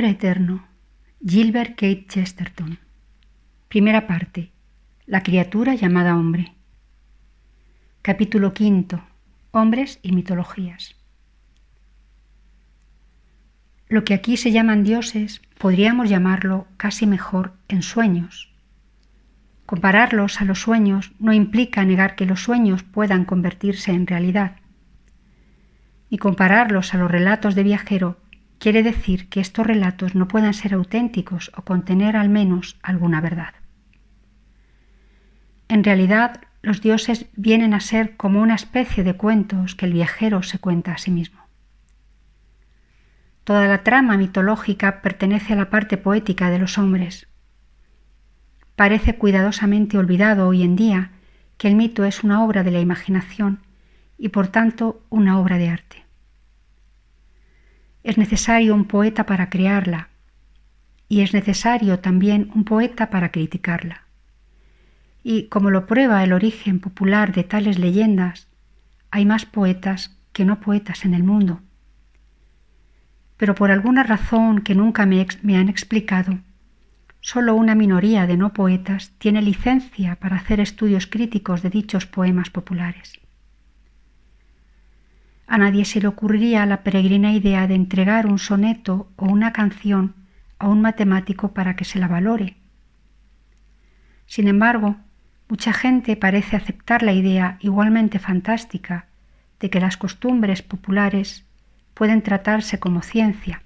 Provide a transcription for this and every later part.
Hombre eterno. Gilbert Keith Chesterton. Primera parte. La criatura llamada hombre. Capítulo 5. Hombres y mitologías. Lo que aquí se llaman dioses podríamos llamarlo casi mejor ensueños. Compararlos a los sueños no implica negar que los sueños puedan convertirse en realidad. Y compararlos a los relatos de viajero quiere decir que estos relatos no puedan ser auténticos o contener al menos alguna verdad. En realidad, los dioses vienen a ser como una especie de cuentos que el viajero se cuenta a sí mismo. Toda la trama mitológica pertenece a la parte poética de los hombres. Parece cuidadosamente olvidado hoy en día que el mito es una obra de la imaginación y por tanto una obra de arte. Es necesario un poeta para crearla y es necesario también un poeta para criticarla. Y como lo prueba el origen popular de tales leyendas, hay más poetas que no poetas en el mundo. Pero por alguna razón que nunca me han explicado, solo una minoría de no poetas tiene licencia para hacer estudios críticos de dichos poemas populares. A nadie se le ocurriría la peregrina idea de entregar un soneto o una canción a un matemático para que se la valore. Sin embargo, mucha gente parece aceptar la idea igualmente fantástica de que las costumbres populares pueden tratarse como ciencia.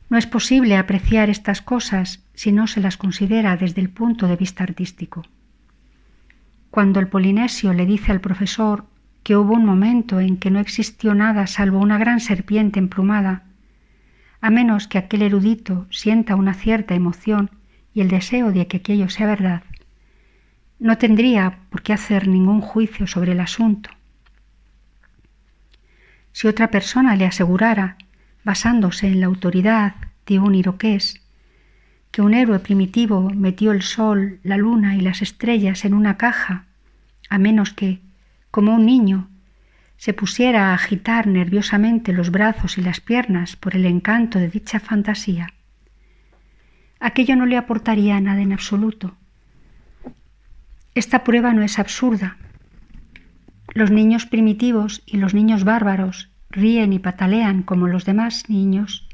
No es posible apreciar estas cosas si no se las considera desde el punto de vista artístico. Cuando el polinesio le dice al profesor que hubo un momento en que no existió nada salvo una gran serpiente emplumada, a menos que aquel erudito sienta una cierta emoción y el deseo de que aquello sea verdad, no tendría por qué hacer ningún juicio sobre el asunto. Si otra persona le asegurara, basándose en la autoridad de un iroqués, que un héroe primitivo metió el sol, la luna y las estrellas en una caja, a menos que, como un niño, se pusiera a agitar nerviosamente los brazos y las piernas por el encanto de dicha fantasía, aquello no le aportaría nada en absoluto. Esta prueba no es absurda. Los niños primitivos y los niños bárbaros ríen y patalean como los demás niños,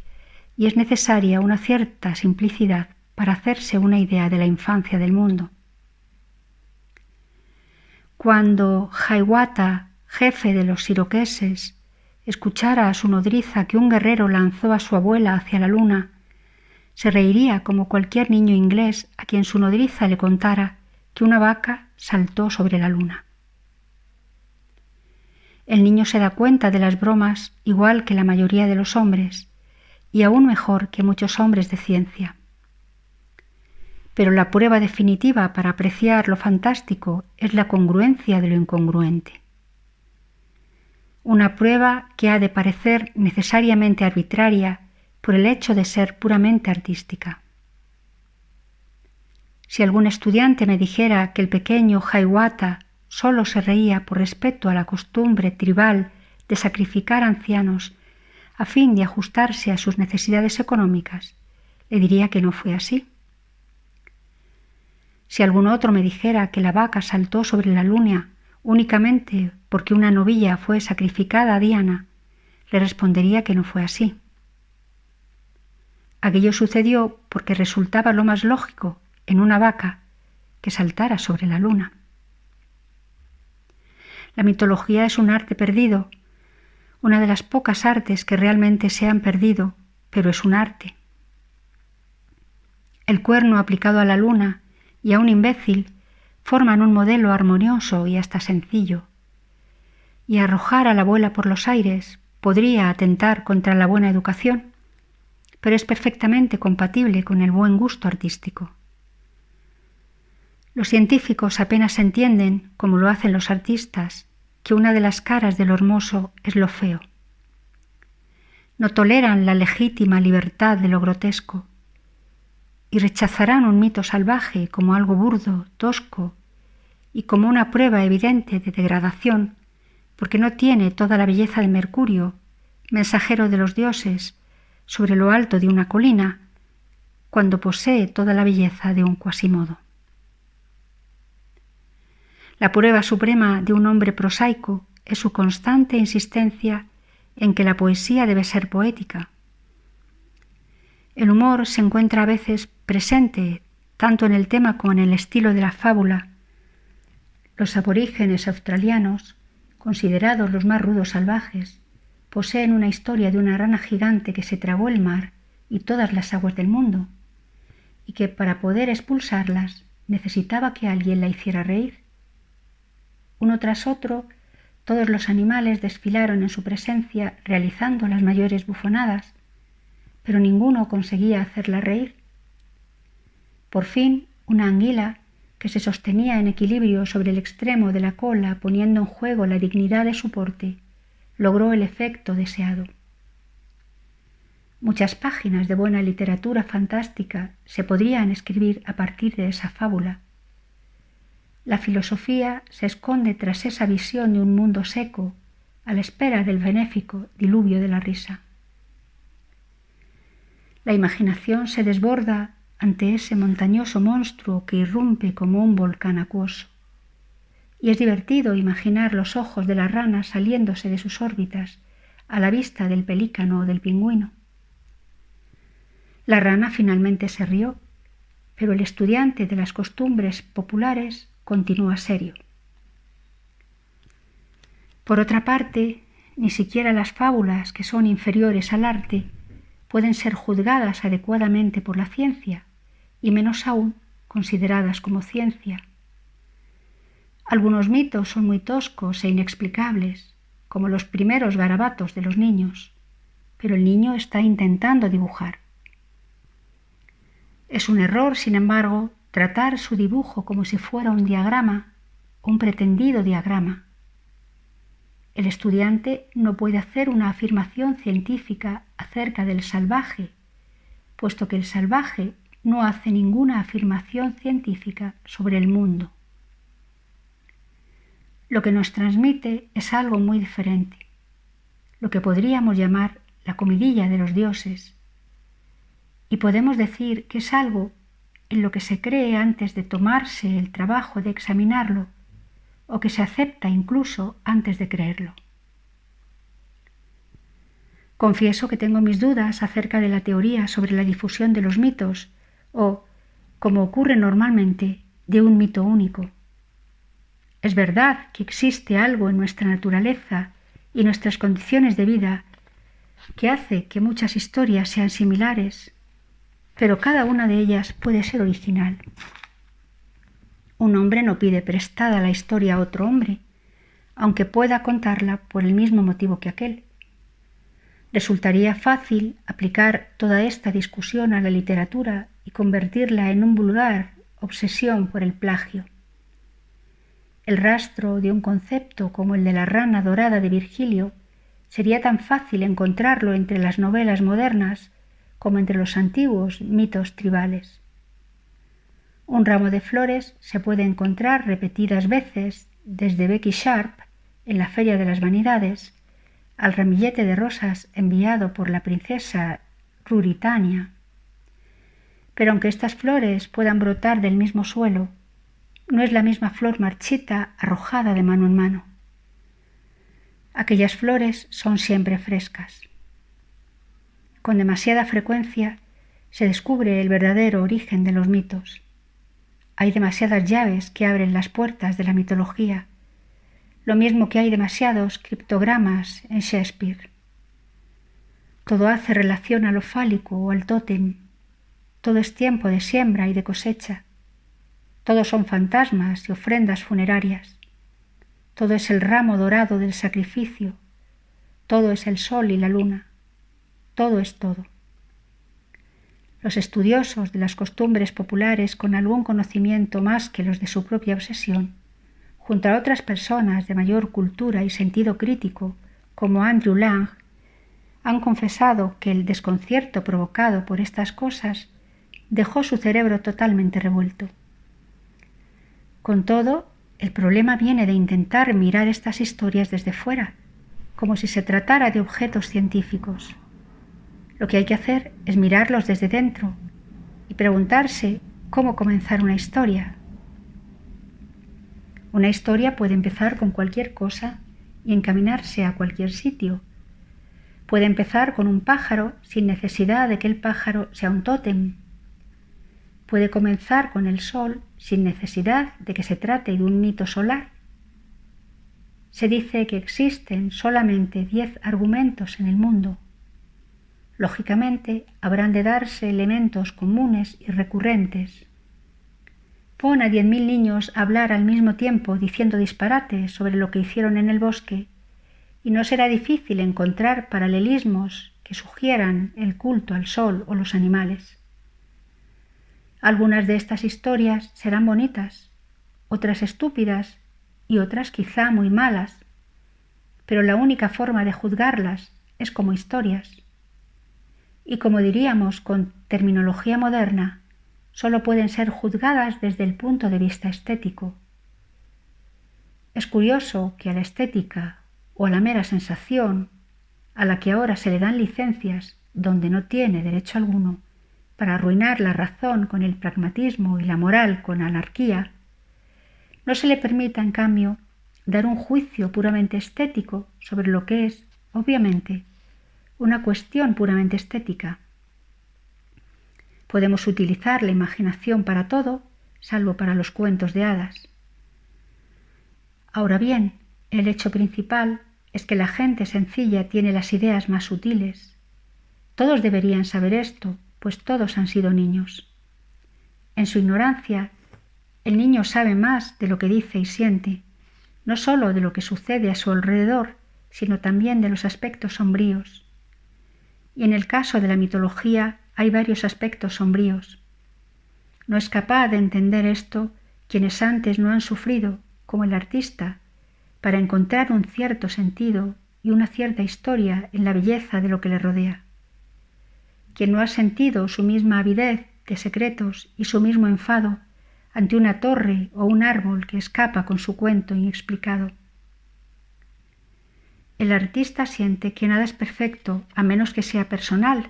y es necesaria una cierta simplicidad para hacerse una idea de la infancia del mundo. Cuando Hiawatha, jefe de los iroqueses, escuchara a su nodriza que un guerrero lanzó a su abuela hacia la luna, se reiría como cualquier niño inglés a quien su nodriza le contara que una vaca saltó sobre la luna. El niño se da cuenta de las bromas igual que la mayoría de los hombres, y aún mejor que muchos hombres de ciencia. Pero la prueba definitiva para apreciar lo fantástico es la congruencia de lo incongruente. Una prueba que ha de parecer necesariamente arbitraria por el hecho de ser puramente artística. Si algún estudiante me dijera que el pequeño Hiawatha solo se reía por respeto a la costumbre tribal de sacrificar ancianos a fin de ajustarse a sus necesidades económicas, le diría que no fue así. Si algún otro me dijera que la vaca saltó sobre la luna únicamente porque una novilla fue sacrificada a Diana, le respondería que no fue así. Aquello sucedió porque resultaba lo más lógico en una vaca que saltara sobre la luna. La mitología es un arte perdido, una de las pocas artes que realmente se han perdido, pero es un arte. El cuerno aplicado a la luna y a un imbécil forman un modelo armonioso y hasta sencillo, y arrojar a la abuela por los aires podría atentar contra la buena educación, pero es perfectamente compatible con el buen gusto artístico. Los científicos apenas entienden, como lo hacen los artistas, que una de las caras de lo hermoso es lo feo. No toleran la legítima libertad de lo grotesco y rechazarán un mito salvaje como algo burdo, tosco y como una prueba evidente de degradación, porque no tiene toda la belleza de Mercurio, mensajero de los dioses, sobre lo alto de una colina, cuando posee toda la belleza de un Quasimodo. La prueba suprema de un hombre prosaico es su constante insistencia en que la poesía debe ser poética. El humor se encuentra a veces presente tanto en el tema como en el estilo de la fábula. Los aborígenes australianos, considerados los más rudos salvajes, poseen una historia de una rana gigante que se tragó el mar y todas las aguas del mundo, y que para poder expulsarlas necesitaba que alguien la hiciera reír. Uno tras otro, todos los animales desfilaron en su presencia realizando las mayores bufonadas, pero ninguno conseguía hacerla reír. Por fin, una anguila, que se sostenía en equilibrio sobre el extremo de la cola poniendo en juego la dignidad de su porte, logró el efecto deseado. Muchas páginas de buena literatura fantástica se podrían escribir a partir de esa fábula. La filosofía se esconde tras esa visión de un mundo seco, a la espera del benéfico diluvio de la risa. La imaginación se desborda ante ese montañoso monstruo que irrumpe como un volcán acuoso, y es divertido imaginar los ojos de la rana saliéndose de sus órbitas a la vista del pelícano o del pingüino. La rana finalmente se rió, pero el estudiante de las costumbres populares continúa serio. Por otra parte, ni siquiera las fábulas que son inferiores al arte pueden ser juzgadas adecuadamente por la ciencia, y menos aún consideradas como ciencia. Algunos mitos son muy toscos e inexplicables, como los primeros garabatos de los niños, pero el niño está intentando dibujar. Es un error, sin embargo, tratar su dibujo como si fuera un diagrama, un pretendido diagrama. El estudiante no puede hacer una afirmación científica acerca del salvaje, puesto que el salvaje no hace ninguna afirmación científica sobre el mundo. Lo que nos transmite es algo muy diferente, lo que podríamos llamar la comidilla de los dioses, y podemos decir que es algo en lo que se cree antes de tomarse el trabajo de examinarlo, o que se acepta incluso antes de creerlo. Confieso que tengo mis dudas acerca de la teoría sobre la difusión de los mitos, o, como ocurre normalmente, de un mito único. Es verdad que existe algo en nuestra naturaleza y nuestras condiciones de vida que hace que muchas historias sean similares, pero cada una de ellas puede ser original. Un hombre no pide prestada la historia a otro hombre, aunque pueda contarla por el mismo motivo que aquel. Resultaría fácil aplicar toda esta discusión a la literatura y convertirla en un vulgar obsesión por el plagio. El rastro de un concepto como el de la rana dorada de Virgilio sería tan fácil encontrarlo entre las novelas modernas como entre los antiguos mitos tribales. Un ramo de flores se puede encontrar repetidas veces desde Becky Sharp en la Feria de las Vanidades al ramillete de rosas enviado por la princesa Ruritania. Pero aunque estas flores puedan brotar del mismo suelo, no es la misma flor marchita arrojada de mano en mano. Aquellas flores son siempre frescas. Con demasiada frecuencia se descubre el verdadero origen de los mitos. Hay demasiadas llaves que abren las puertas de la mitología, lo mismo que hay demasiados criptogramas en Shakespeare. Todo hace relación a lo fálico o al tótem. Todo es tiempo de siembra y de cosecha. Todos son fantasmas y ofrendas funerarias. Todo es el ramo dorado del sacrificio. Todo es el sol y la luna. Todo es todo. Los estudiosos de las costumbres populares con algún conocimiento más que los de su propia obsesión, junto a otras personas de mayor cultura y sentido crítico, como Andrew Lang, han confesado que el desconcierto provocado por estas cosas dejó su cerebro totalmente revuelto. Con todo, el problema viene de intentar mirar estas historias desde fuera, como si se tratara de objetos científicos. Lo que hay que hacer es mirarlos desde dentro y preguntarse cómo comenzar una historia. Una historia puede empezar con cualquier cosa y encaminarse a cualquier sitio. Puede empezar con un pájaro sin necesidad de que el pájaro sea un tótem. Puede comenzar con el sol sin necesidad de que se trate de un mito solar. Se dice que existen solamente 10 argumentos en el mundo. Lógicamente, habrán de darse elementos comunes y recurrentes. Pon a 10.000 niños a hablar al mismo tiempo diciendo disparates sobre lo que hicieron en el bosque, y no será difícil encontrar paralelismos que sugieran el culto al sol o los animales. Algunas de estas historias serán bonitas, otras estúpidas y otras quizá muy malas, pero la única forma de juzgarlas es como historias. Y como diríamos con terminología moderna, solo pueden ser juzgadas desde el punto de vista estético. Es curioso que a la estética o a la mera sensación, a la que ahora se le dan licencias donde no tiene derecho alguno, para arruinar la razón con el pragmatismo y la moral con anarquía, no se le permita, en cambio, dar un juicio puramente estético sobre lo que es, obviamente, una cuestión puramente estética. Podemos utilizar la imaginación para todo, salvo para los cuentos de hadas. Ahora bien, el hecho principal es que la gente sencilla tiene las ideas más sutiles. Todos deberían saber esto, pues todos han sido niños. En su ignorancia, el niño sabe más de lo que dice y siente, no sólo de lo que sucede a su alrededor, sino también de los aspectos sombríos. Y en el caso de la mitología hay varios aspectos sombríos. No es capaz de entender esto quienes antes no han sufrido, como el artista, para encontrar un cierto sentido y una cierta historia en la belleza de lo que le rodea. Quien no ha sentido su misma avidez de secretos y su mismo enfado ante una torre o un árbol que escapa con su cuento inexplicado. El artista siente que nada es perfecto a menos que sea personal.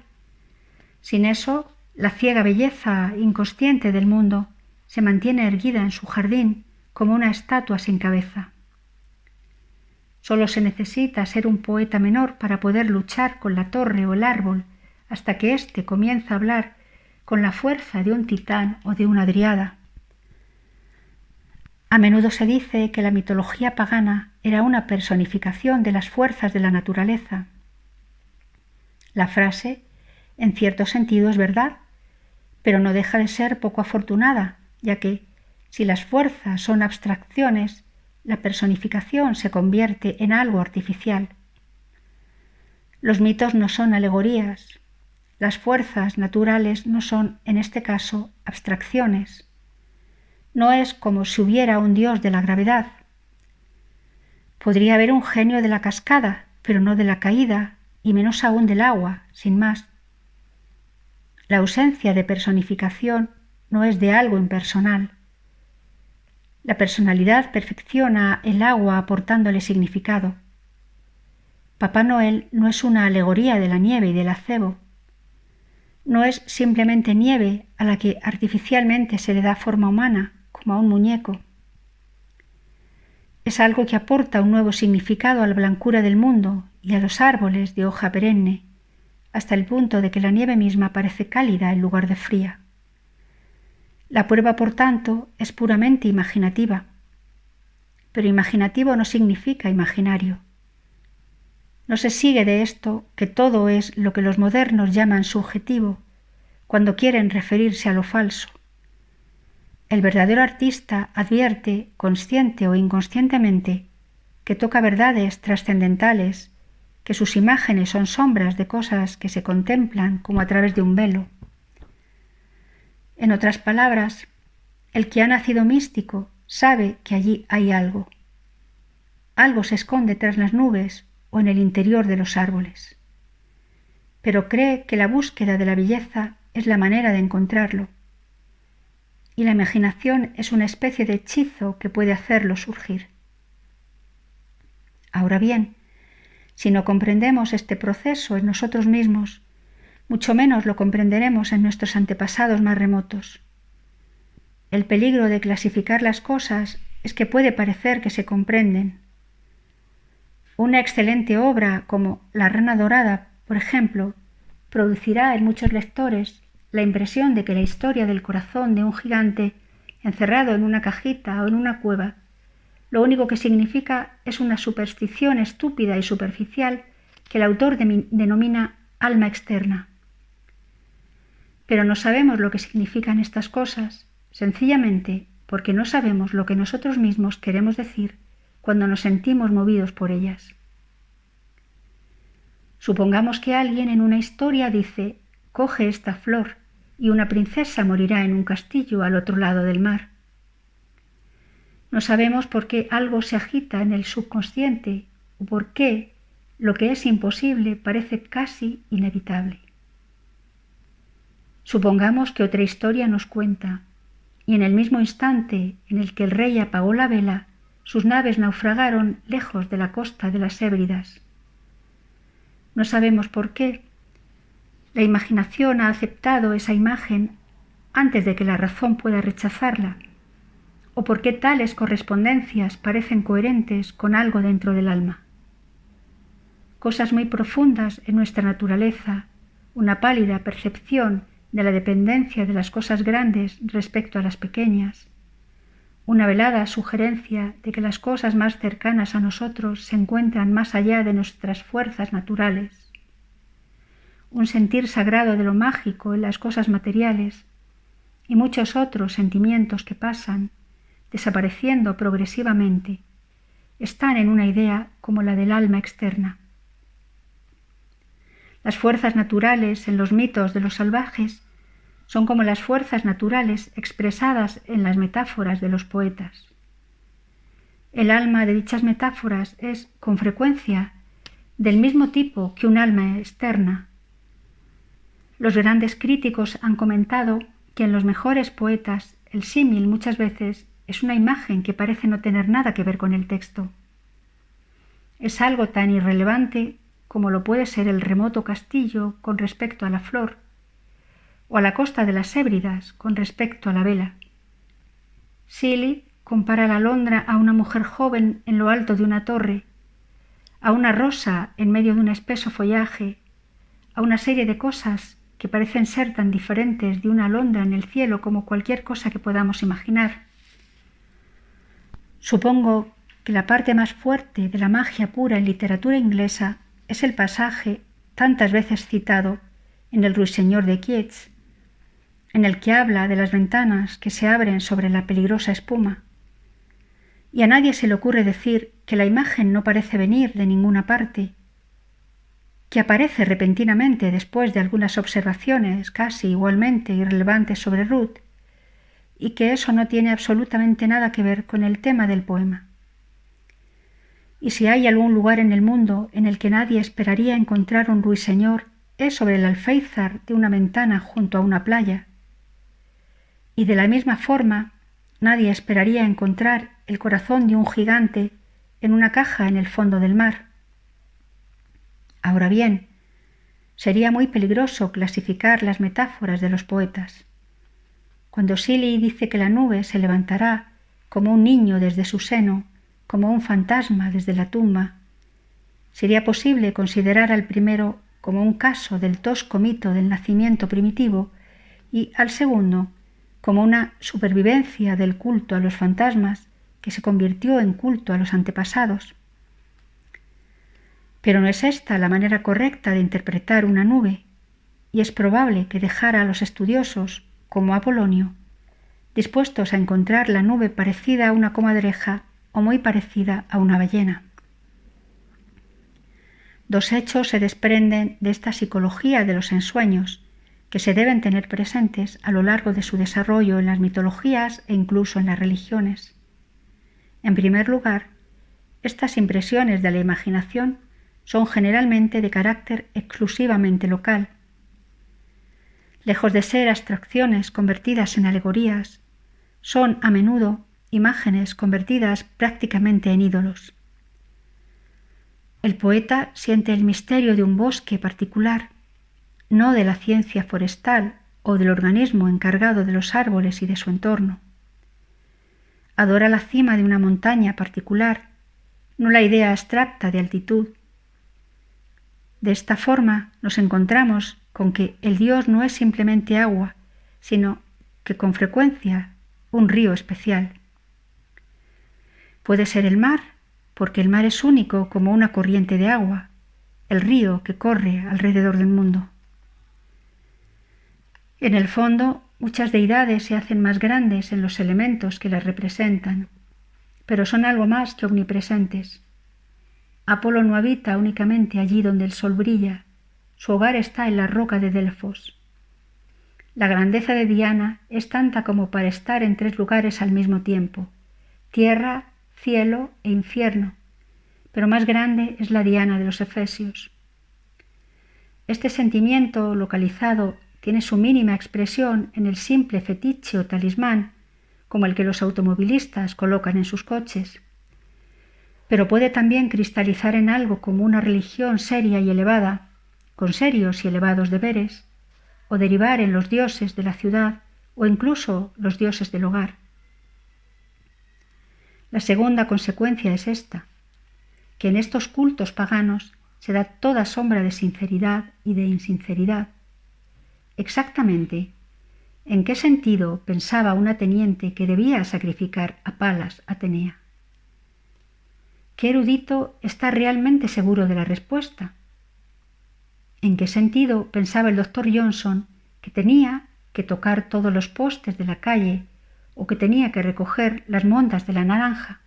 Sin eso, la ciega belleza inconsciente del mundo se mantiene erguida en su jardín como una estatua sin cabeza. Solo se necesita ser un poeta menor para poder luchar con la torre o el árbol hasta que éste comienza a hablar con la fuerza de un titán o de una dríada. A menudo se dice que la mitología pagana era una personificación de las fuerzas de la naturaleza. La frase, en cierto sentido, es verdad, pero no deja de ser poco afortunada, ya que, si las fuerzas son abstracciones, la personificación se convierte en algo artificial. Los mitos no son alegorías. Las fuerzas naturales no son, en este caso, abstracciones. No es como si hubiera un dios de la gravedad. Podría haber un genio de la cascada, pero no de la caída, y menos aún del agua, sin más. La ausencia de personificación no es de algo impersonal. La personalidad perfecciona el agua aportándole significado. Papá Noel no es una alegoría de la nieve y del acebo. No es simplemente nieve a la que artificialmente se le da forma humana, como a un muñeco. Es algo que aporta un nuevo significado a la blancura del mundo y a los árboles de hoja perenne, hasta el punto de que la nieve misma parece cálida en lugar de fría. La prueba, por tanto, es puramente imaginativa. Pero imaginativo no significa imaginario. No se sigue de esto que todo es lo que los modernos llaman subjetivo, cuando quieren referirse a lo falso. El verdadero artista advierte, consciente o inconscientemente, que toca verdades trascendentales, que sus imágenes son sombras de cosas que se contemplan como a través de un velo. En otras palabras, el que ha nacido místico sabe que allí hay algo. Algo se esconde tras las nubes o en el interior de los árboles. Pero cree que la búsqueda de la belleza es la manera de encontrarlo. Y la imaginación es una especie de hechizo que puede hacerlo surgir. Ahora bien, si no comprendemos este proceso en nosotros mismos, mucho menos lo comprenderemos en nuestros antepasados más remotos. El peligro de clasificar las cosas es que puede parecer que se comprenden. Una excelente obra como La rana dorada, por ejemplo, producirá en muchos lectores la impresión de que la historia del corazón de un gigante encerrado en una cajita o en una cueva lo único que significa es una superstición estúpida y superficial que el autor denomina alma externa. Pero no sabemos lo que significan estas cosas, sencillamente porque no sabemos lo que nosotros mismos queremos decir cuando nos sentimos movidos por ellas. Supongamos que alguien en una historia dice: «Coge esta flor y una princesa morirá en un castillo al otro lado del mar». No sabemos por qué algo se agita en el subconsciente o por qué lo que es imposible parece casi inevitable. Supongamos que otra historia nos cuenta, y en el mismo instante en el que el rey apagó la vela, sus naves naufragaron lejos de la costa de las Hébridas. No sabemos por qué. La imaginación ha aceptado esa imagen antes de que la razón pueda rechazarla, o por qué tales correspondencias parecen coherentes con algo dentro del alma. Cosas muy profundas en nuestra naturaleza, una pálida percepción de la dependencia de las cosas grandes respecto a las pequeñas, una velada sugerencia de que las cosas más cercanas a nosotros se encuentran más allá de nuestras fuerzas naturales, un sentir sagrado de lo mágico en las cosas materiales y muchos otros sentimientos que pasan, desapareciendo progresivamente, están en una idea como la del alma externa. Las fuerzas naturales en los mitos de los salvajes son como las fuerzas naturales expresadas en las metáforas de los poetas. El alma de dichas metáforas es, con frecuencia, del mismo tipo que un alma externa. Los grandes críticos han comentado que en los mejores poetas el símil muchas veces es una imagen que parece no tener nada que ver con el texto. Es algo tan irrelevante como lo puede ser el remoto castillo con respecto a la flor, o a la costa de las Hébridas con respecto a la vela. Shelley compara la alondra a una mujer joven en lo alto de una torre, a una rosa en medio de un espeso follaje, a una serie de cosas que parecen ser tan diferentes de una alondra en el cielo como cualquier cosa que podamos imaginar. Supongo que la parte más fuerte de la magia pura en literatura inglesa es el pasaje, tantas veces citado, en El ruiseñor de Keats, en el que habla de las ventanas que se abren sobre la peligrosa espuma. Y a nadie se le ocurre decir que la imagen no parece venir de ninguna parte, que aparece repentinamente después de algunas observaciones casi igualmente irrelevantes sobre Ruth, y que eso no tiene absolutamente nada que ver con el tema del poema. Y si hay algún lugar en el mundo en el que nadie esperaría encontrar un ruiseñor, es sobre el alféizar de una ventana junto a una playa. Y de la misma forma, nadie esperaría encontrar el corazón de un gigante en una caja en el fondo del mar. Ahora bien, sería muy peligroso clasificar las metáforas de los poetas. Cuando Shelley dice que la nube se levantará como un niño desde su seno, como un fantasma desde la tumba, sería posible considerar al primero como un caso del tosco mito del nacimiento primitivo y al segundo como una supervivencia del culto a los fantasmas que se convirtió en culto a los antepasados. Pero no es esta la manera correcta de interpretar una nube, y es probable que dejara a los estudiosos, como Apolonio, dispuestos a encontrar la nube parecida a una comadreja o muy parecida a una ballena. Dos hechos se desprenden de esta psicología de los ensueños, que se deben tener presentes a lo largo de su desarrollo en las mitologías e incluso en las religiones. En primer lugar, estas impresiones de la imaginación son generalmente de carácter exclusivamente local. Lejos de ser abstracciones convertidas en alegorías, son a menudo imágenes convertidas prácticamente en ídolos. El poeta siente el misterio de un bosque particular, no de la ciencia forestal o del organismo encargado de los árboles y de su entorno. Adora la cima de una montaña particular, no la idea abstracta de altitud. De esta forma nos encontramos con que el Dios no es simplemente agua, sino que con frecuencia un río especial. Puede ser el mar, porque el mar es único como una corriente de agua, el río que corre alrededor del mundo. En el fondo, muchas deidades se hacen más grandes en los elementos que las representan, pero son algo más que omnipresentes. Apolo no habita únicamente allí donde el sol brilla, su hogar está en la roca de Delfos. La grandeza de Diana es tanta como para estar en 3 lugares al mismo tiempo, tierra, cielo e infierno, pero más grande es la Diana de los Efesios. Este sentimiento localizado tiene su mínima expresión en el simple fetiche o talismán, como el que los automovilistas colocan en sus coches, pero puede también cristalizar en algo como una religión seria y elevada, con serios y elevados deberes, o derivar en los dioses de la ciudad o incluso los dioses del hogar. La segunda consecuencia es esta, que en estos cultos paganos se da toda sombra de sinceridad y de insinceridad. Exactamente, ¿en qué sentido pensaba un ateniente que debía sacrificar a Palas Atenea? ¿Qué erudito está realmente seguro de la respuesta? ¿En qué sentido pensaba el doctor Johnson que tenía que tocar todos los postes de la calle o que tenía que recoger las mondas de la naranja?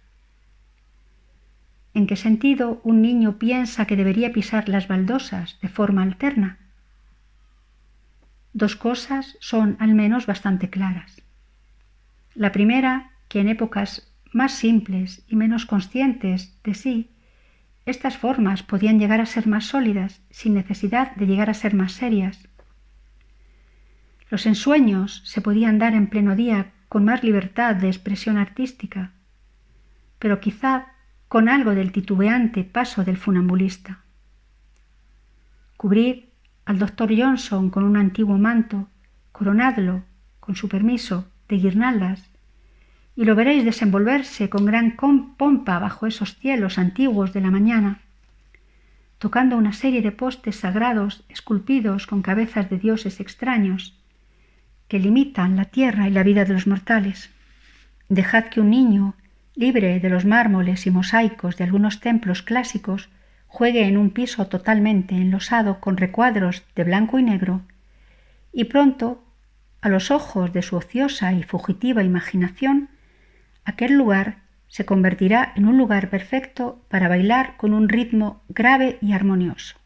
¿En qué sentido un niño piensa que debería pisar las baldosas de forma alterna? 2 cosas son al menos bastante claras. La primera, que en épocas más simples y menos conscientes de sí, estas formas podían llegar a ser más sólidas sin necesidad de llegar a ser más serias. Los ensueños se podían dar en pleno día con más libertad de expresión artística, pero quizá con algo del titubeante paso del funambulista. Cubrid al doctor Johnson con un antiguo manto, coronadlo, con su permiso, de guirnaldas, y lo veréis desenvolverse con gran pompa bajo esos cielos antiguos de la mañana, tocando una serie de postes sagrados esculpidos con cabezas de dioses extraños que limitan la tierra y la vida de los mortales. Dejad que un niño, libre de los mármoles y mosaicos de algunos templos clásicos, juegue en un piso totalmente enlosado con recuadros de blanco y negro, y pronto, a los ojos de su ociosa y fugitiva imaginación, aquel lugar se convertirá en un lugar perfecto para bailar con un ritmo grave y armonioso.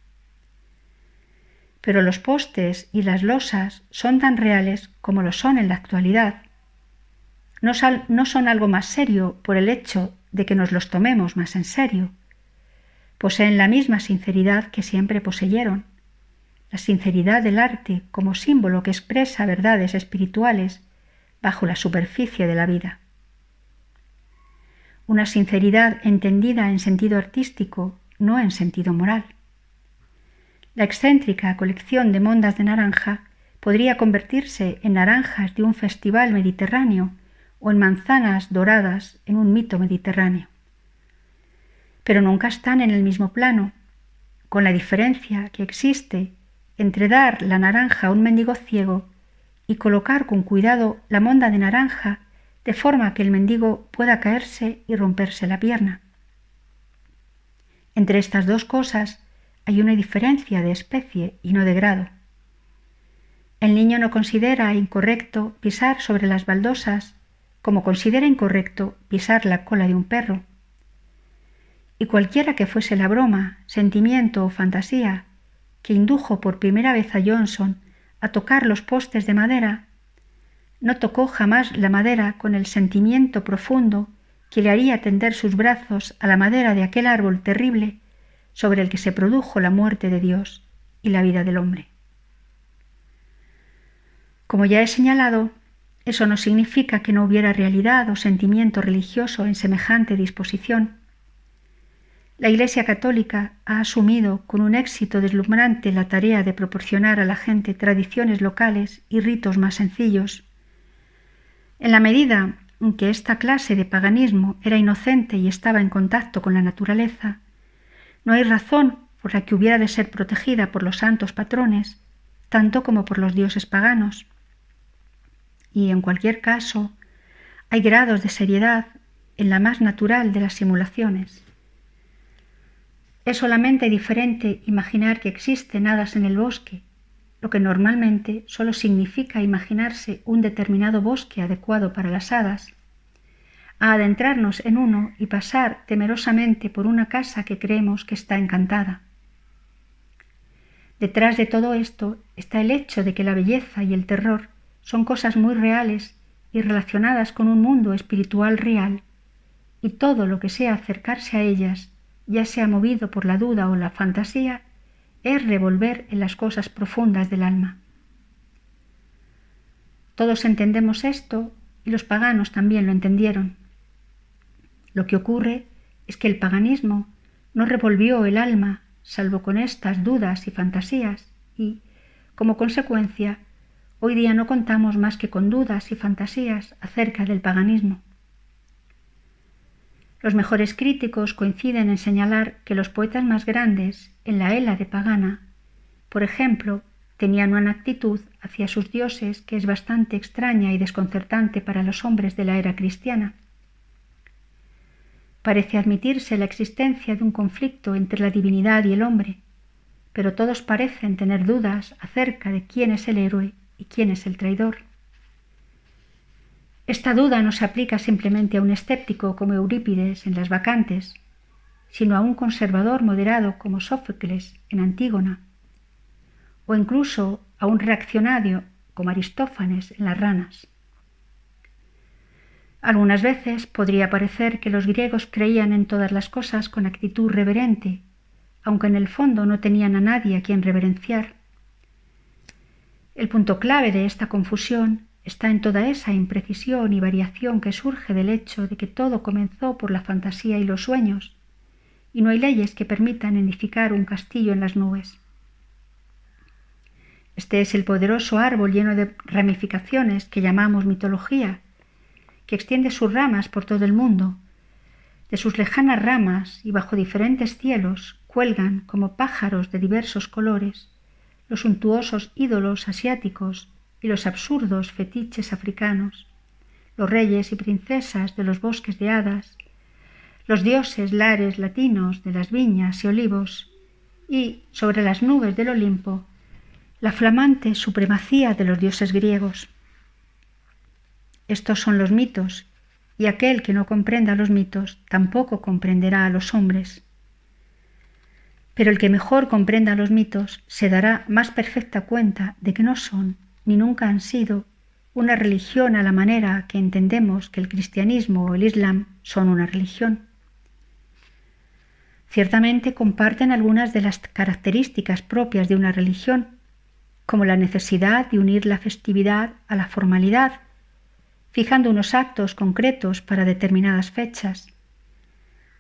Pero los postes y las losas son tan reales como lo son en la actualidad. No son algo más serio por el hecho de que nos los tomemos más en serio. Poseen la misma sinceridad que siempre poseyeron, la sinceridad del arte como símbolo que expresa verdades espirituales bajo la superficie de la vida. Una sinceridad entendida en sentido artístico, no en sentido moral. La excéntrica colección de mondas de naranja podría convertirse en naranjas de un festival mediterráneo o en manzanas doradas en un mito mediterráneo. Pero nunca están en el mismo plano, con la diferencia que existe entre dar la naranja a un mendigo ciego y colocar con cuidado la monda de naranja de forma que el mendigo pueda caerse y romperse la pierna. Entre estas 2 cosas hay una diferencia de especie y no de grado. El niño no considera incorrecto pisar sobre las baldosas como considera incorrecto pisar la cola de un perro. Y cualquiera que fuese la broma, sentimiento o fantasía que indujo por primera vez a Johnson a tocar los postes de madera, no tocó jamás la madera con el sentimiento profundo que le haría tender sus brazos a la madera de aquel árbol terrible sobre el que se produjo la muerte de Dios y la vida del hombre. Como ya he señalado, eso no significa que no hubiera realidad o sentimiento religioso en semejante disposición. La Iglesia Católica ha asumido con un éxito deslumbrante la tarea de proporcionar a la gente tradiciones locales y ritos más sencillos. En la medida en que esta clase de paganismo era inocente y estaba en contacto con la naturaleza, no hay razón por la que hubiera de ser protegida por los santos patrones, tanto como por los dioses paganos. Y en cualquier caso, hay grados de seriedad en la más natural de las simulaciones. Es solamente diferente imaginar que existen hadas en el bosque, lo que normalmente solo significa imaginarse un determinado bosque adecuado para las hadas, a adentrarnos en uno y pasar temerosamente por una casa que creemos que está encantada. Detrás de todo esto está el hecho de que la belleza y el terror son cosas muy reales y relacionadas con un mundo espiritual real, y todo lo que sea acercarse a ellas, ya sea movido por la duda o la fantasía, es revolver en las cosas profundas del alma. Todos entendemos esto y los paganos también lo entendieron. Lo que ocurre es que el paganismo no revolvió el alma salvo con estas dudas y fantasías y, como consecuencia, hoy día no contamos más que con dudas y fantasías acerca del paganismo. Los mejores críticos coinciden en señalar que los poetas más grandes en la Hélade pagana, por ejemplo, tenían una actitud hacia sus dioses que es bastante extraña y desconcertante para los hombres de la era cristiana. Parece admitirse la existencia de un conflicto entre la divinidad y el hombre, pero todos parecen tener dudas acerca de quién es el héroe y quién es el traidor. Esta duda no se aplica simplemente a un escéptico como Eurípides en Las Bacantes, sino a un conservador moderado como Sófocles en Antígona, o incluso a un reaccionario como Aristófanes en Las Ranas. Algunas veces podría parecer que los griegos creían en todas las cosas con actitud reverente, aunque en el fondo no tenían a nadie a quien reverenciar. El punto clave de esta confusión está en toda esa imprecisión y variación que surge del hecho de que todo comenzó por la fantasía y los sueños, y no hay leyes que permitan edificar un castillo en las nubes. Este es el poderoso árbol lleno de ramificaciones que llamamos mitología, que extiende sus ramas por todo el mundo. De sus lejanas ramas y bajo diferentes cielos cuelgan como pájaros de diversos colores los suntuosos ídolos asiáticos y los absurdos fetiches africanos, los reyes y princesas de los bosques de hadas, los dioses lares latinos de las viñas y olivos, y, sobre las nubes del Olimpo, la flamante supremacía de los dioses griegos. Estos son los mitos, y aquel que no comprenda los mitos tampoco comprenderá a los hombres. Pero el que mejor comprenda los mitos se dará más perfecta cuenta de que no son, ni nunca han sido, una religión a la manera que entendemos que el cristianismo o el islam son una religión. Ciertamente comparten algunas de las características propias de una religión, como la necesidad de unir la festividad a la formalidad, fijando unos actos concretos para determinadas fechas.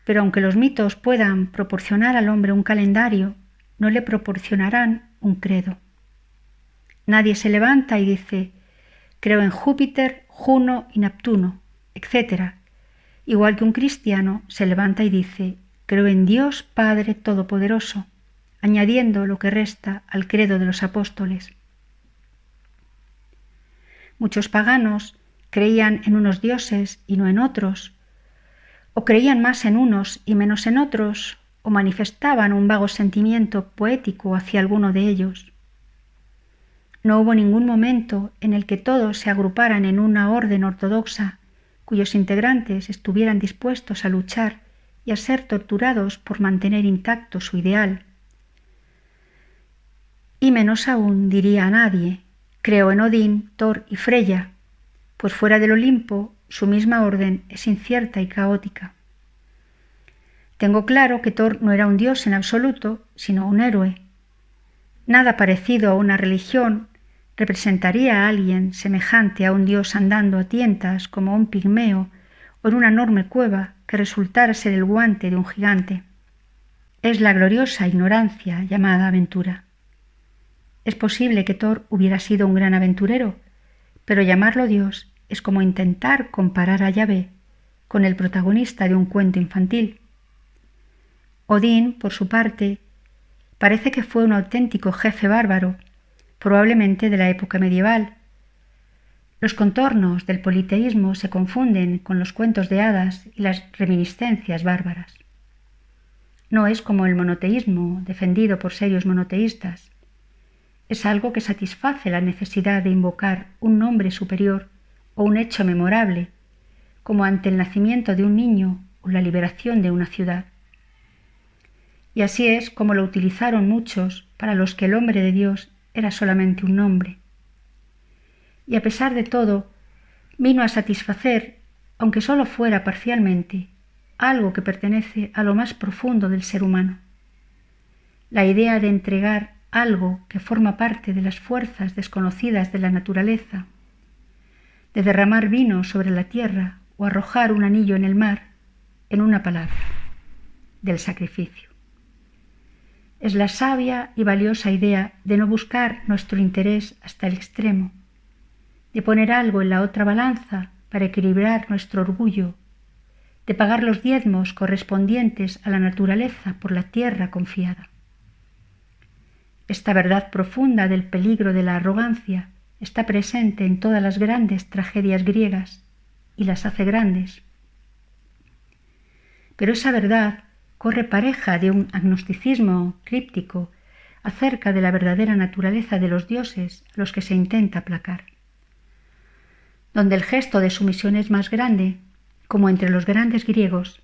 Pero aunque los mitos puedan proporcionar al hombre un calendario, no le proporcionarán un credo. Nadie se levanta y dice, creo en Júpiter, Juno y Neptuno, etc., igual que un cristiano se levanta y dice, creo en Dios Padre Todopoderoso, añadiendo lo que resta al credo de los apóstoles. Muchos paganos creían en unos dioses y no en otros, o creían más en unos y menos en otros, o manifestaban un vago sentimiento poético hacia alguno de ellos. No hubo ningún momento en el que todos se agruparan en una orden ortodoxa, cuyos integrantes estuvieran dispuestos a luchar y a ser torturados por mantener intacto su ideal. Y menos aún diría a nadie, creo en Odín, Thor y Freya, pues fuera del Olimpo su misma orden es incierta y caótica. Tengo claro que Thor no era un dios en absoluto, sino un héroe. Nada parecido a una religión representaría a alguien semejante a un dios andando a tientas como un pigmeo o en una enorme cueva que resultara ser el guante de un gigante. es la gloriosa ignorancia llamada aventura. Es posible que Thor hubiera sido un gran aventurero, pero llamarlo Dios es como intentar comparar a Yahvé con el protagonista de un cuento infantil. Odín, por su parte, parece que fue un auténtico jefe bárbaro, probablemente de la época medieval. Los contornos del politeísmo se confunden con los cuentos de hadas y las reminiscencias bárbaras. No es como el monoteísmo defendido por serios monoteístas. Es algo que satisface la necesidad de invocar un nombre superior o un hecho memorable, como ante el nacimiento de un niño o la liberación de una ciudad. Y así es como lo utilizaron muchos para los que el hombre de Dios era solamente un nombre. Y a pesar de todo, vino a satisfacer, aunque solo fuera parcialmente, algo que pertenece a lo más profundo del ser humano. La idea de entregar algo que forma parte de las fuerzas desconocidas de la naturaleza, de derramar vino sobre la tierra o arrojar un anillo en el mar, en una palabra, del sacrificio. Es la sabia y valiosa idea de no buscar nuestro interés hasta el extremo, de poner algo en la otra balanza para equilibrar nuestro orgullo, de pagar los diezmos correspondientes a la naturaleza por la tierra confiada. Esta verdad profunda del peligro de la arrogancia está presente en todas las grandes tragedias griegas y las hace grandes. Pero esa verdad corre pareja de un agnosticismo críptico acerca de la verdadera naturaleza de los dioses a los que se intenta aplacar. Donde el gesto de sumisión es más grande, como entre los grandes griegos,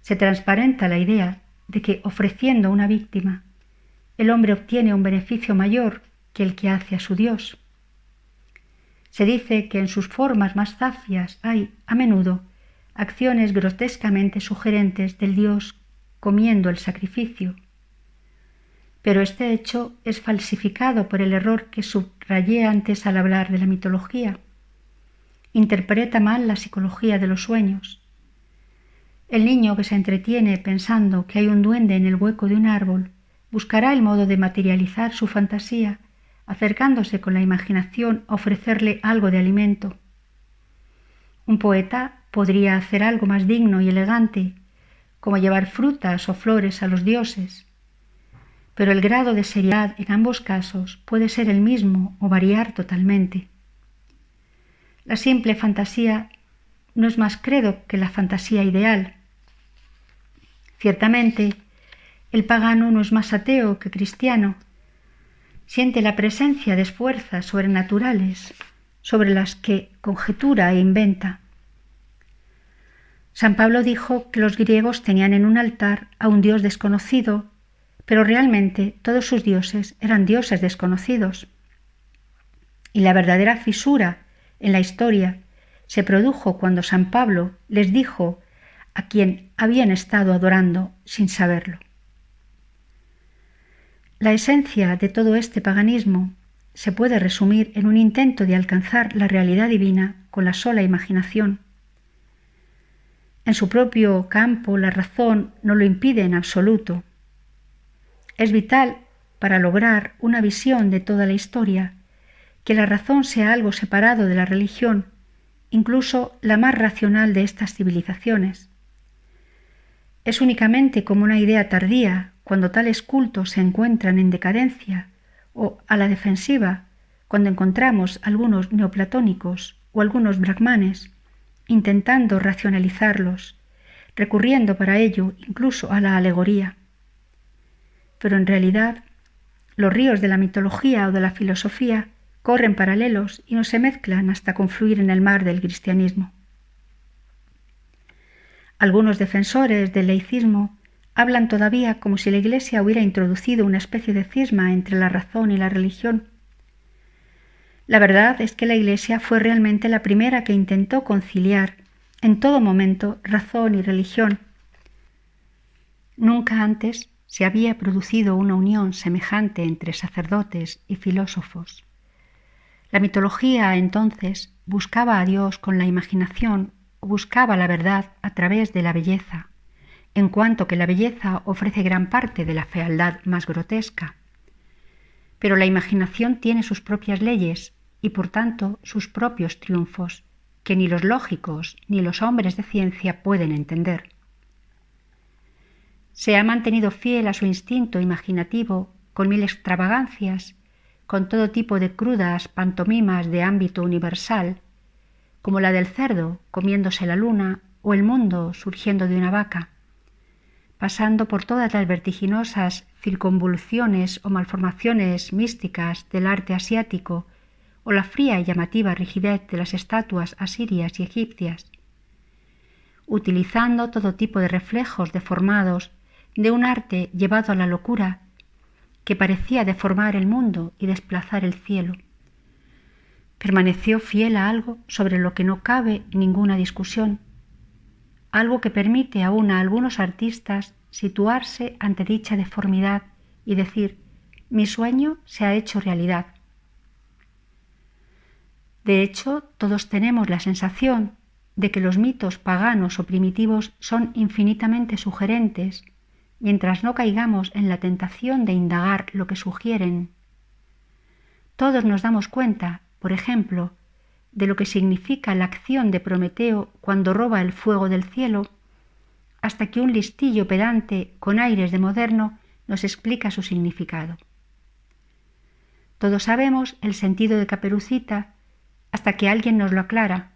se transparenta la idea de que ofreciendo una víctima, el hombre obtiene un beneficio mayor que el que hace a su Dios. Se dice que en sus formas más zafias hay, a menudo, acciones grotescamente sugerentes del Dios comiendo el sacrificio. Pero este hecho es falsificado por el error que subrayé antes al hablar de la mitología. Interpreta mal la psicología de los sueños. El niño que se entretiene pensando que hay un duende en el hueco de un árbol buscará el modo de materializar su fantasía, acercándose con la imaginación a ofrecerle algo de alimento. Un poeta podría hacer algo más digno y elegante, como llevar frutas o flores a los dioses, pero el grado de seriedad en ambos casos puede ser el mismo o variar totalmente. La simple fantasía no es más credo que la fantasía ideal. Ciertamente, el pagano no es más ateo que cristiano. Siente la presencia de fuerzas sobrenaturales sobre las que conjetura e inventa. San Pablo dijo que los griegos tenían en un altar a un dios desconocido, pero realmente todos sus dioses eran dioses desconocidos. Y la verdadera fisura en la historia se produjo cuando San Pablo les dijo a quien habían estado adorando sin saberlo. La esencia de todo este paganismo se puede resumir en un intento de alcanzar la realidad divina con la sola imaginación. En su propio campo la razón no lo impide en absoluto. Es vital para lograr una visión de toda la historia que la razón sea algo separado de la religión, incluso la más racional de estas civilizaciones. Es únicamente como una idea tardía cuando tales cultos se encuentran en decadencia o a la defensiva cuando encontramos algunos neoplatónicos o algunos brahmanes intentando racionalizarlos, recurriendo para ello incluso a la alegoría. Pero en realidad, los ríos de la mitología o de la filosofía corren paralelos y no se mezclan hasta confluir en el mar del cristianismo. Algunos defensores del laicismo hablan todavía como si la Iglesia hubiera introducido una especie de cisma entre la razón y la religión. La verdad es que la Iglesia fue realmente la primera que intentó conciliar en todo momento razón y religión. Nunca antes se había producido una unión semejante entre sacerdotes y filósofos. La mitología entonces buscaba a Dios con la imaginación o buscaba la verdad a través de la belleza. en cuanto que la belleza ofrece gran parte de la fealdad más grotesca. Pero la imaginación tiene sus propias leyes y por tanto sus propios triunfos, que ni los lógicos ni los hombres de ciencia pueden entender. Se ha mantenido fiel a su instinto imaginativo con mil extravagancias, con todo tipo de crudas pantomimas de ámbito universal, como la del cerdo comiéndose la luna o el mundo surgiendo de una vaca, pasando por todas las vertiginosas circunvoluciones o malformaciones místicas del arte asiático o la fría y llamativa rigidez de las estatuas asirias y egipcias, utilizando todo tipo de reflejos deformados de un arte llevado a la locura que parecía deformar el mundo y desplazar el cielo. Permaneció fiel a algo sobre lo que no cabe ninguna discusión, algo que permite aún a algunos artistas situarse ante dicha deformidad y decir: mi sueño se ha hecho realidad. De hecho, todos tenemos la sensación de que los mitos paganos o primitivos son infinitamente sugerentes, mientras no caigamos en la tentación de indagar lo que sugieren. Todos nos damos cuenta, por ejemplo, de lo que significa la acción de Prometeo cuando roba el fuego del cielo, hasta que un listillo pedante con aires de moderno nos explica su significado. Todos sabemos el sentido de Caperucita hasta que alguien nos lo aclara.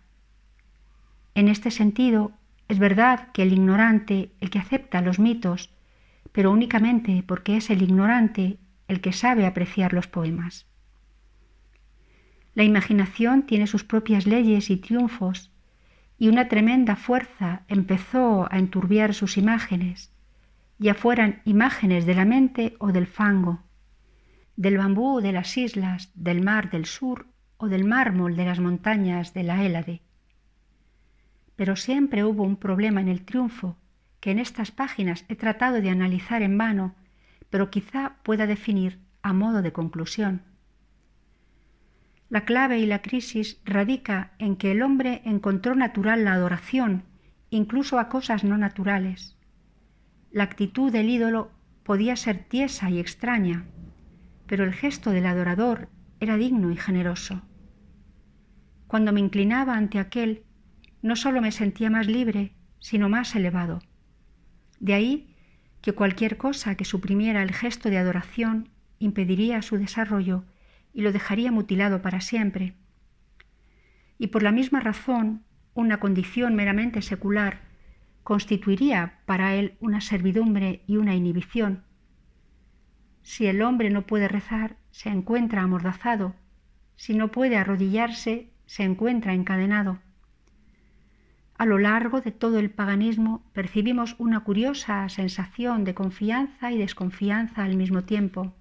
En este sentido, es verdad que el ignorante, el que acepta los mitos, pero únicamente porque es el ignorante el que sabe apreciar los poemas. La imaginación tiene sus propias leyes y triunfos, y una tremenda fuerza empezó a enturbiar sus imágenes, ya fueran imágenes de la mente o del fango, del bambú de las islas del mar del sur o del mármol de las montañas de la Hélade. Pero siempre hubo un problema en el triunfo que en estas páginas he tratado de analizar en vano, pero quizá pueda definir a modo de conclusión. La clave y la crisis radica en que el hombre encontró natural la adoración, incluso a cosas no naturales. La actitud del ídolo podía ser tiesa y extraña, pero el gesto del adorador era digno y generoso. Cuando me inclinaba ante aquel, no solo me sentía más libre, sino más elevado. De ahí que cualquier cosa que suprimiera el gesto de adoración impediría su desarrollo y lo dejaría mutilado para siempre. Y por la misma razón, una condición meramente secular constituiría para él una servidumbre y una inhibición. Si el hombre no puede rezar, se encuentra amordazado; si no puede arrodillarse, se encuentra encadenado. A lo largo de todo el paganismo percibimos una curiosa sensación de confianza y desconfianza al mismo tiempo.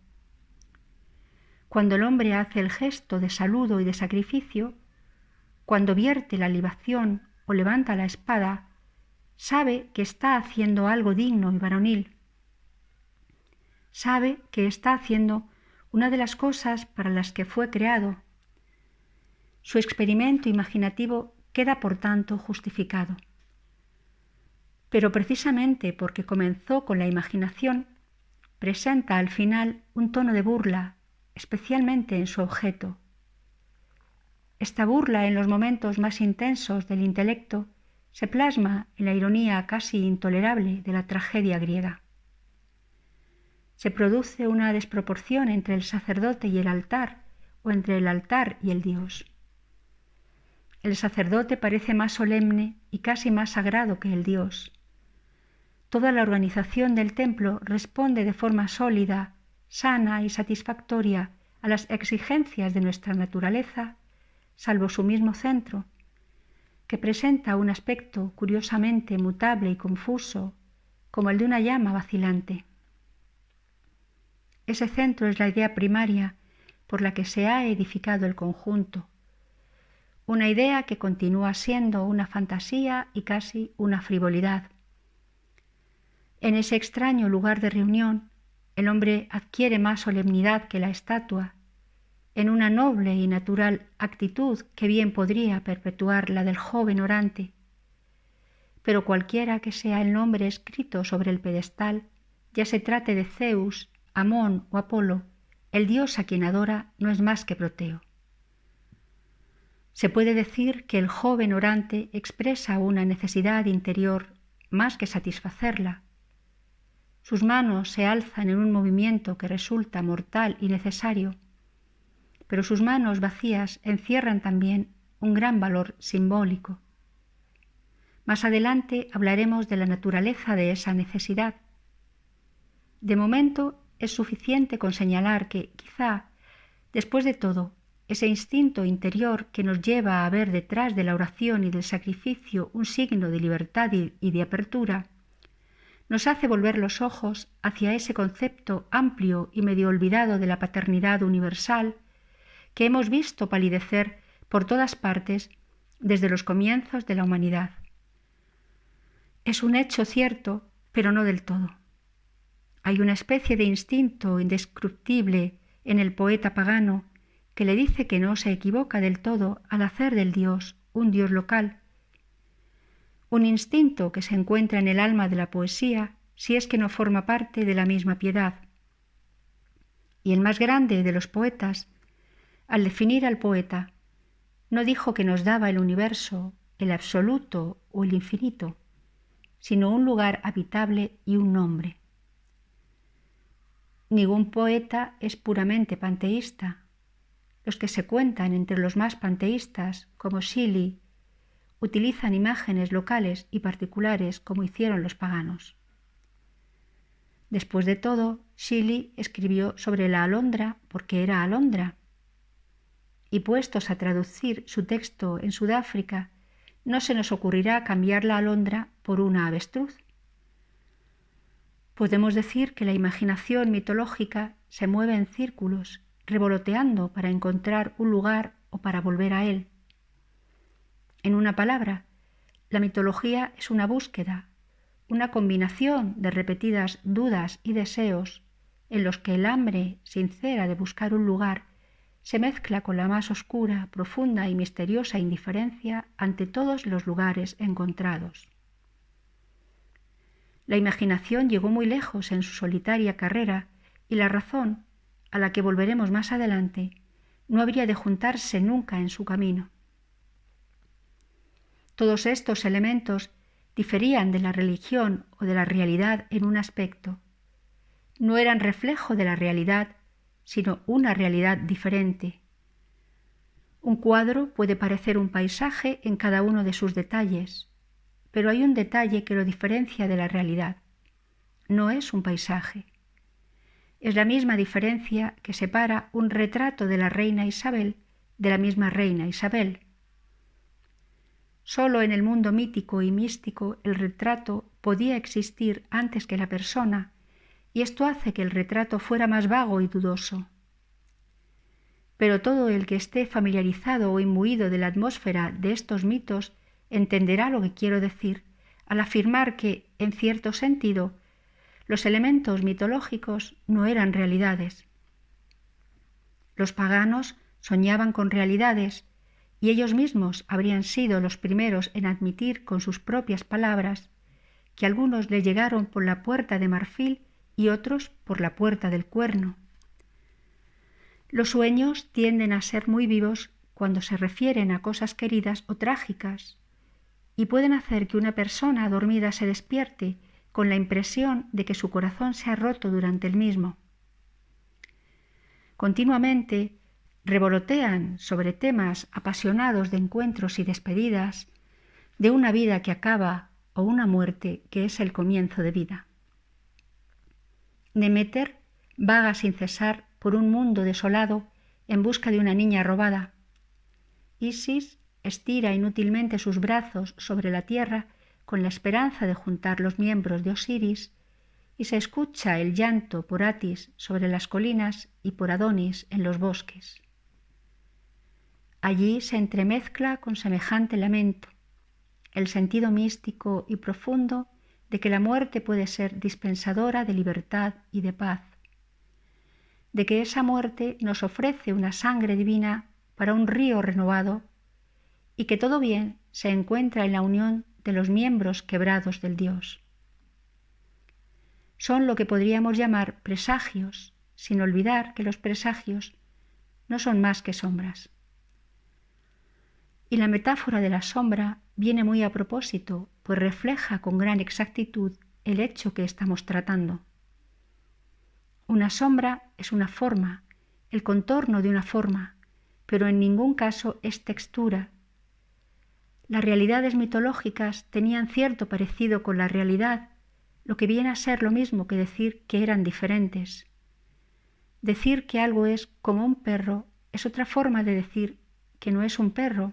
Cuando el hombre hace el gesto de saludo y de sacrificio, cuando vierte la libación o levanta la espada, sabe que está haciendo algo digno y varonil. Sabe que está haciendo una de las cosas para las que fue creado. Su experimento imaginativo queda, por tanto, justificado. Pero precisamente porque comenzó con la imaginación, presenta al final un tono de burla, especialmente en su objeto. Esta burla en los momentos más intensos del intelecto se plasma en la ironía casi intolerable de la tragedia griega. Se produce una desproporción entre el sacerdote y el altar, o entre el altar y el Dios. El sacerdote parece más solemne y casi más sagrado que el Dios. Toda la organización del templo responde de forma sólida, sana y satisfactoria a las exigencias de nuestra naturaleza, salvo su mismo centro, que presenta un aspecto curiosamente mutable y confuso, como el de una llama vacilante. Ese centro es la idea primaria por la que se ha edificado el conjunto, una idea que continúa siendo una fantasía y casi una frivolidad. En ese extraño lugar de reunión, el hombre adquiere más solemnidad que la estatua, en una noble y natural actitud que bien podría perpetuar la del joven orante. pero cualquiera que sea el nombre escrito sobre el pedestal, ya se trate de Zeus, Amón o Apolo, el dios a quien adora no es más que Proteo. Se puede decir que el joven orante expresa una necesidad interior más que satisfacerla. Sus manos se alzan en un movimiento que resulta mortal y necesario, pero sus manos vacías encierran también un gran valor simbólico. Más adelante hablaremos de la naturaleza de esa necesidad. De momento es suficiente con señalar que, quizá, después de todo, ese instinto interior que nos lleva a ver detrás de la oración y del sacrificio un signo de libertad y de apertura, nos hace volver los ojos hacia ese concepto amplio y medio olvidado de la paternidad universal que hemos visto palidecer por todas partes desde los comienzos de la humanidad. Es un hecho cierto, pero no del todo. Hay una especie de instinto indescriptible en el poeta pagano que le dice que no se equivoca del todo al hacer del Dios un Dios local. Un instinto que se encuentra en el alma de la poesía si es que no forma parte de la misma piedad. Y el más grande de los poetas, al definir al poeta, no dijo que nos daba el universo, el absoluto o el infinito, sino un lugar habitable y un nombre. Ningún poeta es puramente panteísta. Los que se cuentan entre los más panteístas, como Shelley, utilizan imágenes locales y particulares como hicieron los paganos. Después de todo, Shelley escribió sobre la alondra porque era alondra. Y puestos a traducir su texto en Sudáfrica, no se nos ocurrirá cambiar la alondra por una avestruz. Podemos decir que la imaginación mitológica se mueve en círculos, revoloteando para encontrar un lugar o para volver a él. En una palabra, la mitología es una búsqueda, una combinación de repetidas dudas y deseos en los que el hambre sincera de buscar un lugar se mezcla con la más oscura, profunda y misteriosa indiferencia ante todos los lugares encontrados. La imaginación llegó muy lejos en su solitaria carrera y la razón, a la que volveremos más adelante, no habría de juntarse nunca en su camino. Todos estos elementos diferían de la religión o de la realidad en un aspecto. No eran reflejo de la realidad, sino una realidad diferente. Un cuadro puede parecer un paisaje en cada uno de sus detalles, pero hay un detalle que lo diferencia de la realidad. No es un paisaje. Es la misma diferencia que separa un retrato de la reina Isabel de la misma reina Isabel. Solo en el mundo mítico y místico el retrato podía existir antes que la persona, y esto hace que el retrato fuera más vago y dudoso. Pero todo el que esté familiarizado o imbuido de la atmósfera de estos mitos entenderá lo que quiero decir al afirmar que, en cierto sentido, los elementos mitológicos no eran realidades. Los paganos soñaban con realidades y ellos mismos habrían sido los primeros en admitir con sus propias palabras que algunos les llegaron por la puerta de marfil y otros por la puerta del cuerno. Los sueños tienden a ser muy vivos cuando se refieren a cosas queridas o trágicas y pueden hacer que una persona dormida se despierte con la impresión de que su corazón se ha roto durante el mismo. Continuamente revolotean sobre temas apasionados de encuentros y despedidas, de una vida que acaba o una muerte que es el comienzo de vida. Deméter vaga sin cesar por un mundo desolado en busca de una niña robada. Isis estira inútilmente sus brazos sobre la tierra con la esperanza de juntar los miembros de Osiris, y se escucha el llanto por Atis sobre las colinas y por Adonis en los bosques. Allí se entremezcla con semejante lamento el sentido místico y profundo de que la muerte puede ser dispensadora de libertad y de paz, de que esa muerte nos ofrece una sangre divina para un río renovado y que todo bien se encuentra en la unión de los miembros quebrados del Dios. Son lo que podríamos llamar presagios, sin olvidar que los presagios no son más que sombras. Y la metáfora de la sombra viene muy a propósito, pues refleja con gran exactitud el hecho que estamos tratando. Una sombra es una forma, el contorno de una forma, pero en ningún caso es textura. Las realidades mitológicas tenían cierto parecido con la realidad, lo que viene a ser lo mismo que decir que eran diferentes. Decir que algo es como un perro es otra forma de decir que no es un perro,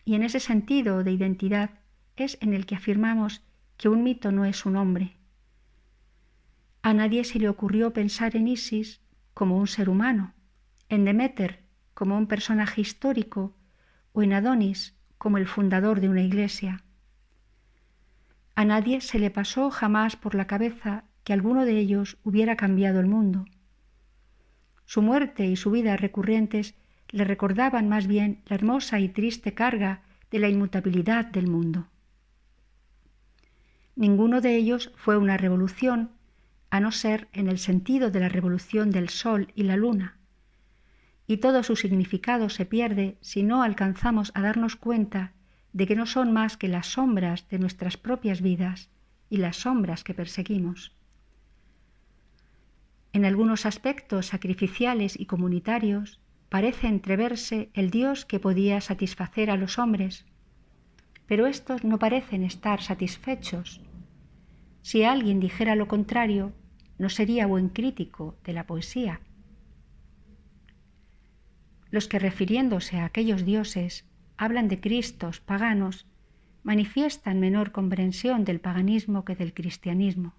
y en ese sentido de identidad es en el que afirmamos que un mito no es un hombre. A nadie se le ocurrió pensar en Isis como un ser humano, en Deméter como un personaje histórico o en Adonis como el fundador de una iglesia. A nadie se le pasó jamás por la cabeza que alguno de ellos hubiera cambiado el mundo. Su muerte y su vida recurrentes le recordaban más bien la hermosa y triste carga de la inmutabilidad del mundo. Ninguno de ellos fue una revolución, a no ser en el sentido de la revolución del Sol y la Luna, y todo su significado se pierde si no alcanzamos a darnos cuenta de que no son más que las sombras de nuestras propias vidas y las sombras que perseguimos. En algunos aspectos sacrificiales y comunitarios parece entreverse el Dios que podía satisfacer a los hombres, pero estos no parecen estar satisfechos. Si alguien dijera lo contrario, no sería buen crítico de la poesía. Los que refiriéndose a aquellos dioses hablan de Cristos paganos manifiestan menor comprensión del paganismo que del cristianismo.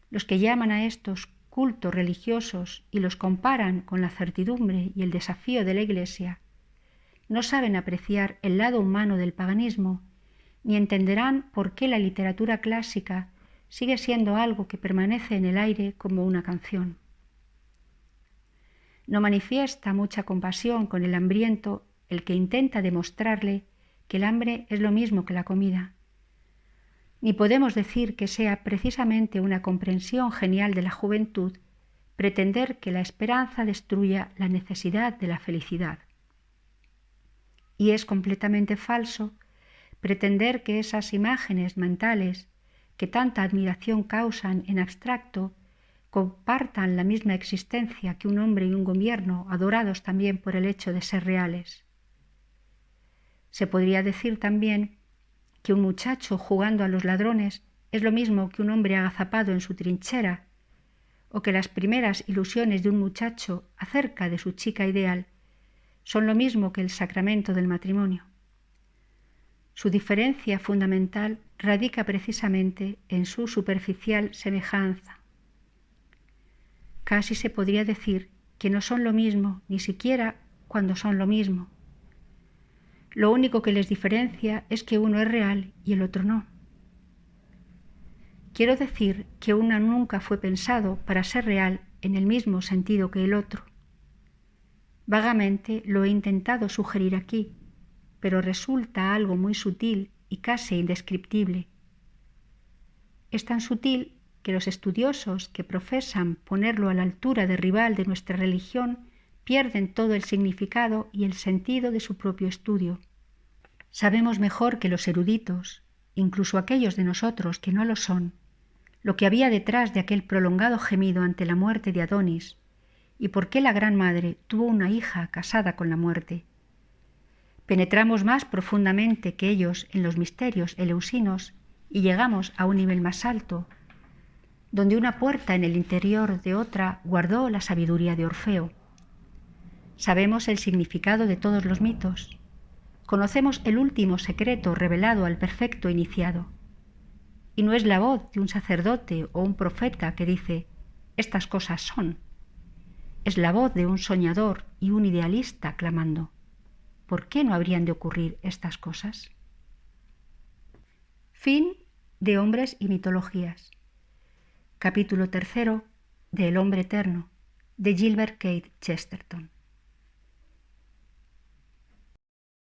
Los que llaman a estos cultos religiosos y los comparan con la certidumbre y el desafío de la Iglesia, no saben apreciar el lado humano del paganismo, ni entenderán por qué la literatura clásica sigue siendo algo que permanece en el aire como una canción. No manifiesta mucha compasión con el hambriento el que intenta demostrarle que el hambre es lo mismo que la comida. Ni podemos decir que sea precisamente una comprensión genial de la juventud pretender que la esperanza destruya la necesidad de la felicidad. Y es completamente falso pretender que esas imágenes mentales que tanta admiración causan en abstracto compartan la misma existencia que un hombre y un gobierno adorados también por el hecho de ser reales. Se podría decir también que un muchacho jugando a los ladrones es lo mismo que un hombre agazapado en su trinchera, o que las primeras ilusiones de un muchacho acerca de su chica ideal son lo mismo que el sacramento del matrimonio. Su diferencia fundamental radica precisamente en su superficial semejanza. Casi se podría decir que no son lo mismo ni siquiera cuando son lo mismo. Lo único que les diferencia es que uno es real y el otro no. Quiero decir que uno nunca fue pensado para ser real en el mismo sentido que el otro. Vagamente lo he intentado sugerir aquí, pero resulta algo muy sutil y casi indescriptible. Es tan sutil que los estudiosos que profesan ponerlo a la altura de rival de nuestra religión pierden todo el significado y el sentido de su propio estudio. Sabemos mejor que los eruditos, incluso aquellos de nosotros que no lo son, lo que había detrás de aquel prolongado gemido ante la muerte de Adonis y por qué la Gran Madre tuvo una hija casada con la muerte. Penetramos más profundamente que ellos en los misterios eleusinos y llegamos a un nivel más alto, donde una puerta en el interior de otra guardó la sabiduría de Orfeo. Sabemos el significado de todos los mitos. Conocemos el último secreto revelado al perfecto iniciado. Y no es la voz de un sacerdote o un profeta que dice, estas cosas son. Es la voz de un soñador y un idealista clamando, ¿por qué no habrían de ocurrir estas cosas? Fin de Hombres y Mitologías. Capítulo 3 de El hombre eterno, de Gilbert Keith Chesterton.